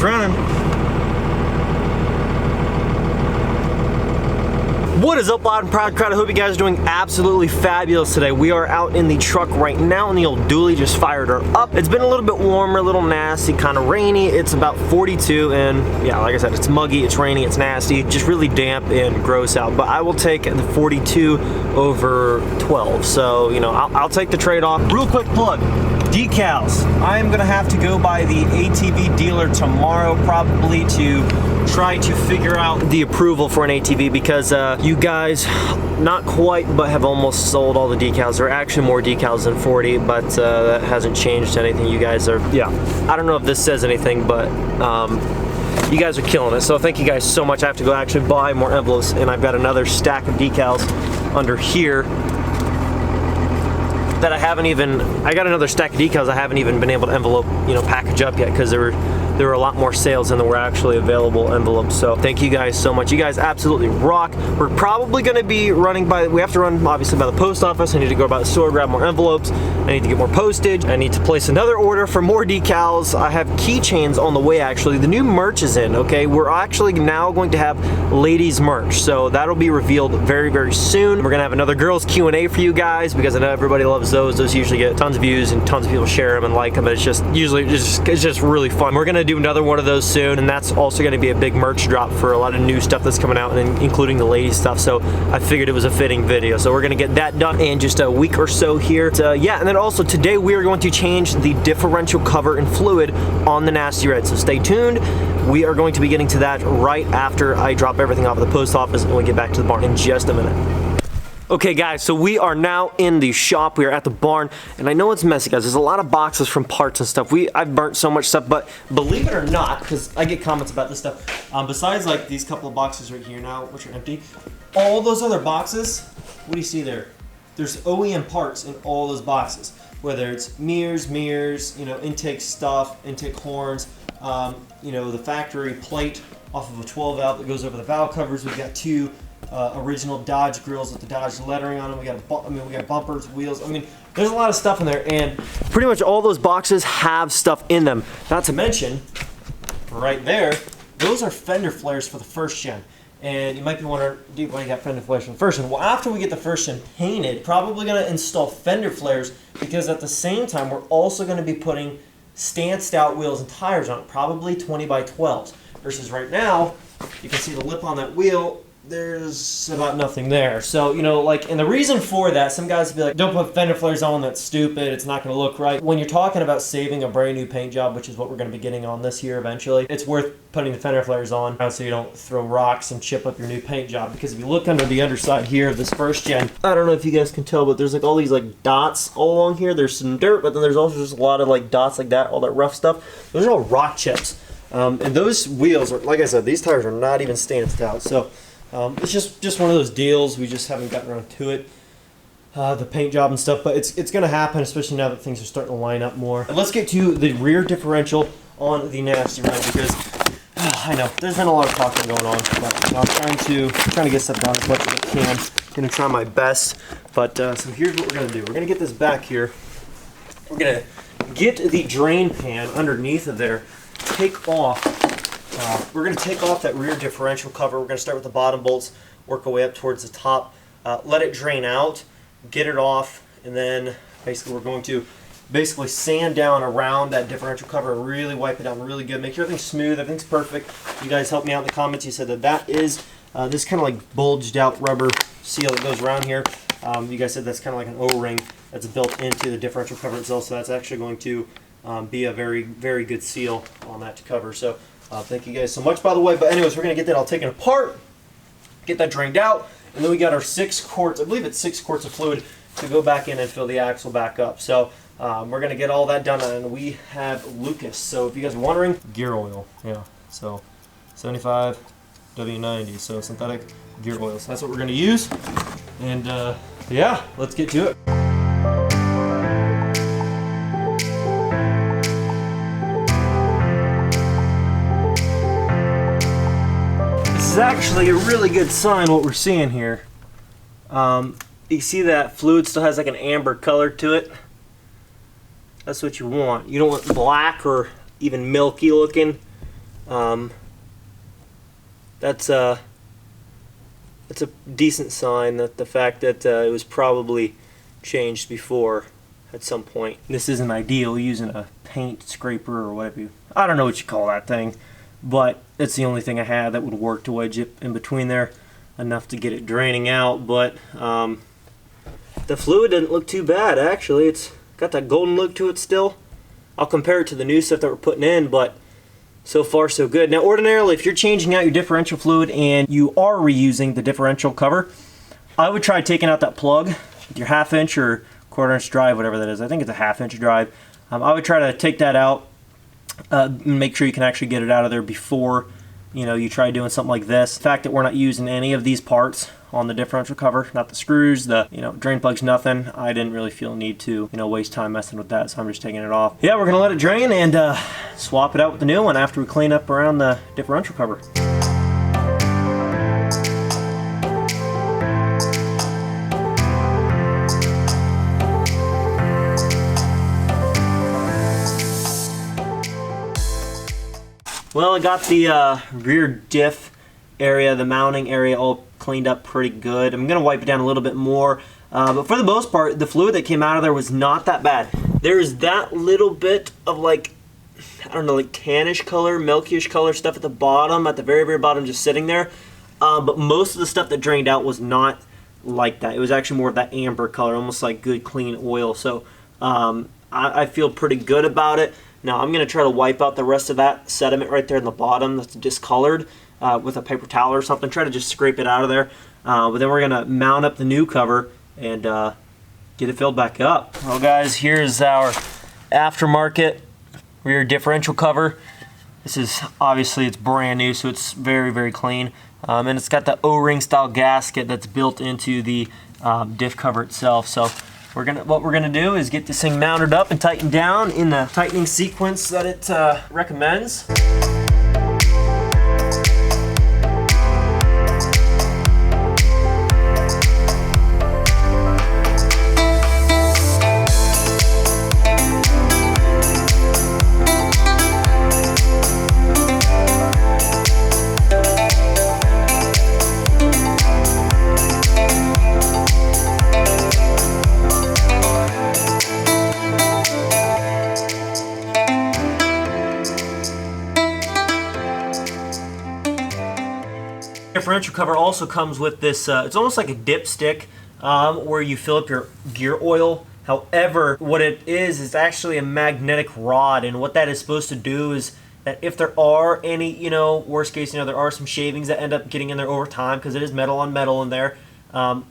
running. What is up, loud and proud crowd? I hope you guys are doing absolutely fabulous today. We are out in the truck right now, and the old dually just fired her up. It's been a little bit warmer, a little nasty, kind of rainy. It's about 42, and yeah, like I said, it's muggy, it's rainy, it's nasty, just really damp and gross out. But I will take the 42 over 12. So, you know, I'll take the trade-off. Real quick plug. Decals. I'm gonna have to go by the ATV dealer tomorrow, probably, to try to figure out the approval for an ATV, because you guys, not quite, but have almost sold all the decals. There are actually more decals than 40, but that hasn't changed anything. You guys are, yeah, I don't know if this says anything, but you guys are killing it. So thank you guys so much. I have to go actually buy more envelopes, and I've got another stack of decals under here that I haven't even, I got another stack of decals I haven't even been able to envelope, you know, package up yet, because there were a lot more sales than there were actually available envelopes. So thank you guys so much. You guys absolutely rock. We're probably going to be running by, we have to run obviously by the post office. I need to go by the store, grab more envelopes. I need to get more postage. I need to place another order for more decals. I have keychains on the way, actually. The new merch is in, okay? We're actually now going to have ladies merch. So that'll be revealed very, very soon. We're going to have another girls Q&A for you guys, because I know everybody loves those. Those usually get tons of views and tons of people share them and like them. It's just usually it's just really fun. We're gonna do another one of those soon, and that's also gonna be a big merch drop for a lot of new stuff that's coming out, and including the ladies stuff. So I figured it was a fitting video. So we're gonna get that done in just a week or so here. Yeah, and then also today we are going to change the differential cover and fluid on the Nasty Red. So stay tuned. We are going to be getting to that right after I drop everything off at the post office, and we get back to the barn in just a minute. Okay guys, so we are now in the shop. We are at the barn, and I know it's messy, guys. There's a lot of boxes from parts and stuff. I've burnt so much stuff, but believe it or not, because I get comments about this stuff, besides like these couple of boxes right here now, which are empty, all those other boxes, what do you see there? There's OEM parts in all those boxes, whether it's mirrors, you know, intake stuff, intake horns, you know, the factory plate off of a 12 valve that goes over the valve covers. We've got two original Dodge grills with the Dodge lettering on them. We got bumpers, wheels. I mean, there's a lot of stuff in there, and pretty much all those boxes have stuff in them. Not to mention, right there, those are fender flares for the first gen. And you might be wondering, dude, why you got fender flares for the first gen? Well, after we get the first gen painted, probably going to install fender flares, because at the same time, we're also going to be putting stanced out wheels and tires on it, probably 20 by 12s. Versus right now, you can see the lip on that wheel, there's about nothing there. So, you know, like, and the reason for that, some guys would be like, don't put fender flares on, that's stupid, it's not going to look right. When you're talking about saving a brand new paint job, which is what we're going to be getting on this year eventually, it's worth putting the fender flares on so you don't throw rocks and chip up your new paint job. Because if you look under the underside here of this first gen, I don't know if you guys can tell, but there's like all these like dots all along here. There's some dirt, but then there's also just a lot of like dots like that, all that rough stuff. Those are all rock chips. And those wheels are, like I said, these tires are not even stanced out. So it's just one of those deals. We just haven't gotten around to it, the paint job and stuff. But it's going to happen, especially now that things are starting to line up more. And let's get to the rear differential on the Nasty Red, because I know there's been a lot of talking going on, but I'm trying to get stuff done as much as I can. Going to try my best. But so here's what we're going to do. We're going to get this back here. We're going to get the drain pan underneath of there. Take off. We're going to take off that rear differential cover. We're going to start with the bottom bolts, work our way up towards the top, let it drain out, get it off, and then basically we're going to sand down around that differential cover, really wipe it down really good, make sure everything's smooth, everything's perfect. You guys helped me out in the comments. You said that is this kind of like bulged out rubber seal that goes around here. You guys said that's kind of like an O-ring that's built into the differential cover itself, so that's actually going to be a very, very good seal on that cover. So thank you guys so much, by the way. But anyways, we're going to get that all taken apart, get that drained out, and then we got our 6 quarts, I believe it's 6 quarts of fluid to go back in and fill the axle back up. So we're going to get all that done, and we have Lucas. So if you guys are wondering, gear oil, yeah, so 75 W90, so synthetic gear oil. So that's what we're going to use, and yeah, let's get to it. This is actually a really good sign, what we're seeing here. You see that fluid still has like an amber color to it. That's what you want. You don't want black or even milky looking. That's a decent sign that the fact that it was probably changed before at some point. This isn't ideal using a paint scraper or whatever I don't know what you call that thing, but it's the only thing I had that would work to wedge it in between there enough to get it draining out. But the fluid didn't look too bad actually. It's got that golden look to it still. I'll compare it to the new stuff that we're putting in, but so far so good. Now ordinarily if you're changing out your differential fluid and you are reusing the differential cover, I would try taking out that plug with your 1/2 inch or 1/4 inch drive, whatever that is. I think it's a 1/2 inch drive. I would try to take that out, make sure you can actually get it out of there before you try doing something like this. The fact that we're not using any of these parts on the differential cover, not the screws, the drain plugs, nothing, I didn't really feel a need to waste time messing with that, so I'm just taking it off. Yeah, we're gonna let it drain and swap it out with the new one after we clean up around the differential cover. Well, I got the rear diff area, the mounting area all cleaned up pretty good. I'm going to wipe it down a little bit more, but for the most part, the fluid that came out of there was not that bad. There's that little bit of like tannish color, milkyish color stuff at the bottom, at the very, very bottom, just sitting there. But most of the stuff that drained out was not like that. It was actually more of that amber color, almost like good, clean oil. So I feel pretty good about it. Now I'm going to try to wipe out the rest of that sediment right there in the bottom that's discolored with a paper towel or something. Try to just scrape it out of there. But then we're going to mount up the new cover and get it filled back up. Well guys, here's our aftermarket rear differential cover. This is obviously, it's brand new, so it's very, very clean. And it's got the O-ring style gasket that's built into the diff cover itself. So what we're gonna do is get this thing mounted up and tightened down in the tightening sequence that it recommends. Differential cover also comes with this, it's almost like a dipstick where you fill up your gear oil. However, what it is actually a magnetic rod, and what that is supposed to do is that if there are any, worst case, there are some shavings that end up getting in there over time, because it is metal on metal in there,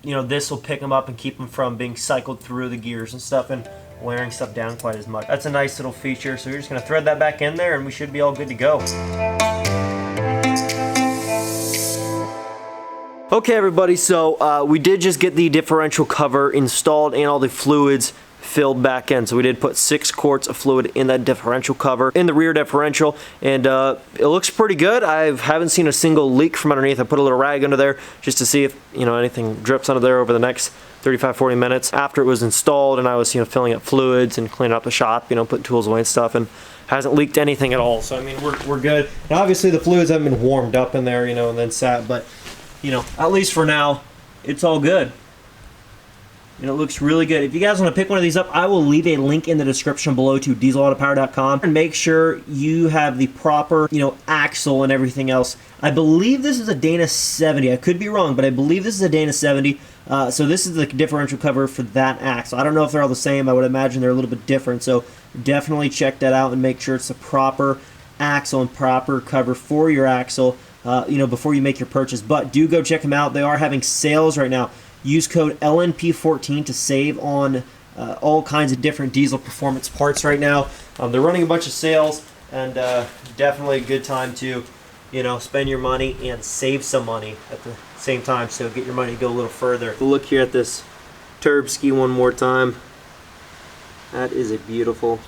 this will pick them up and keep them from being cycled through the gears and stuff and wearing stuff down quite as much. That's a nice little feature, so you're just going to thread that back in there and we should be all good to go. Okay everybody, so we did just get the differential cover installed and all the fluids filled back in. So we did put 6 quarts of fluid in that differential cover, in the rear differential, and it looks pretty good. I haven't seen a single leak from underneath. I put a little rag under there just to see if anything drips under there over the next 35-40 minutes after it was installed, and I was filling up fluids and cleaning up the shop, putting tools away and stuff, and hasn't leaked anything at all. So I mean, we're good. Now obviously the fluids haven't been warmed up in there, and then sat, but at least for now, it's all good. And it looks really good. If you guys want to pick one of these up, I will leave a link in the description below to dieselautopower.com, and make sure you have the proper, axle and everything else. I believe this is a Dana 70. I could be wrong, but I believe this is a Dana 70. So this is the differential cover for that axle. I don't know if they're all the same. I would imagine they're a little bit different. So definitely check that out and make sure it's the proper axle and proper cover for your axle, before you make your purchase. But do go check them out. They are having sales right now. Use code LNP14 to save on all kinds of different diesel performance parts right now. They're running a bunch of sales, and definitely a good time to, spend your money and save some money at the same time. So get your money to go a little further. We'll look here at this turb ski one more time. That is a beautiful,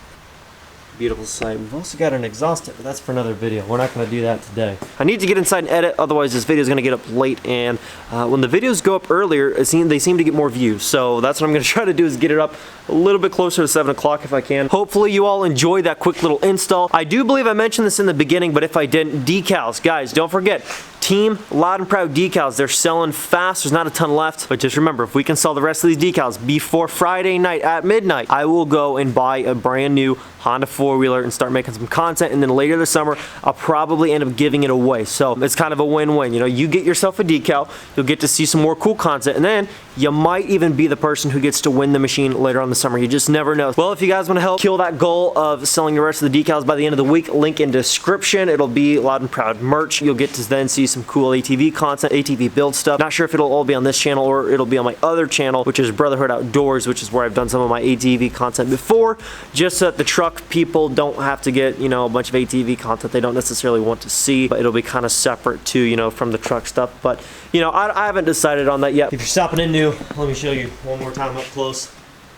beautiful sight. We've also got an exhaust tip, but that's for another video. We're not going to do that today. I need to get inside and edit, otherwise this video is going to get up late, and when the videos go up earlier, they seem to get more views. So that's what I'm going to try to do, is get it up a little bit closer to 7 o'clock if I can. Hopefully you all enjoyed that quick little install. I do believe I mentioned this in the beginning, but if I didn't, decals. Guys, don't forget, Team Loud and Proud decals. They're selling fast. There's not a ton left, but just remember, if we can sell the rest of these decals before Friday night at midnight, I will go and buy a brand new Honda four-wheeler and start making some content, and then later this summer I'll probably end up giving it away. So it's kind of a win-win. You know, you get yourself a decal, you'll get to see some more cool content, and then you might even be the person who gets to win the machine later on the summer. You just never know. Well, if you guys want to help kill that goal of selling the rest of the decals by the end of the week, link in description. It'll be Loud and Proud merch. You'll get to then see some cool ATV content, ATV build stuff. Not sure if it'll all be on this channel or it'll be on my other channel, which is Brotherhood Outdoors, which is where I've done some of my ATV content before, just so that the truck people don't have to get, you know, a bunch of ATV content they don't necessarily want to see, but it'll be kind of separate too, you know, from the truck stuff. But, you know, I haven't decided on that yet. If you're stopping in new, let me show you one more time up close.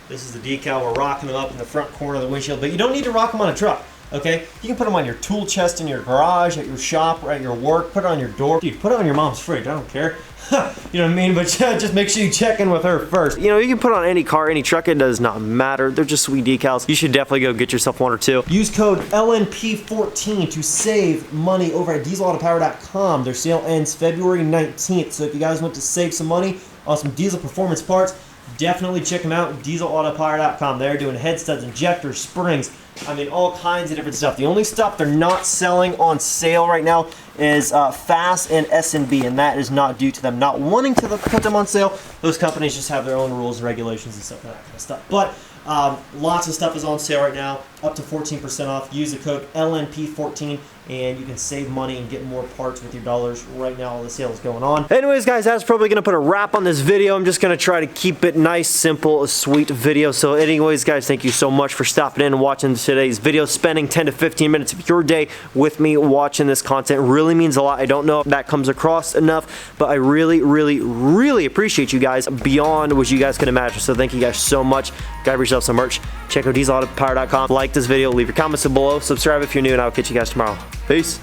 This is the decal. We're rocking them up in the front corner of the windshield, but you don't need to rock them on a truck. Okay, you can put them on your tool chest in your garage, at your shop, or at your work. Put it on your door. Dude, put it on your mom's fridge. I don't care. You know what I mean? But just make sure you check in with her first. You know, you can put on any car, any truck. It does not matter. They're just sweet decals. You should definitely go get yourself one or two. Use code LNP14 to save money over at dieselautopower.com. Their sale ends February 19th. So if you guys want to save some money on some diesel performance parts, definitely check them out. dieselautopower.com. They're doing head studs, injectors, springs. I mean, all kinds of different stuff. The only stuff they're not selling on sale right now is FAST and S&B, and that is not due to them not wanting to put them on sale. Those companies just have their own rules and regulations and stuff, that kind of stuff. But lots of stuff is on sale right now, up to 14% off. Use the code LNP14 and you can save money and get more parts with your dollars right now while the sale is going on. Anyways, guys, that's probably going to put a wrap on this video. I'm just going to try to keep it nice, simple, a sweet video. So anyways, guys, thank you so much for stopping in and watching today's video. Spending 10 to 15 minutes of your day with me watching this content really means a lot. I don't know if that comes across enough, but I really, really, really appreciate you guys beyond what you guys can imagine. So thank you guys so much. Grab yourself some merch. Check out dieselautopower.com. Like this video, leave your comments below, subscribe if you're new, and I'll catch you guys tomorrow. Peace.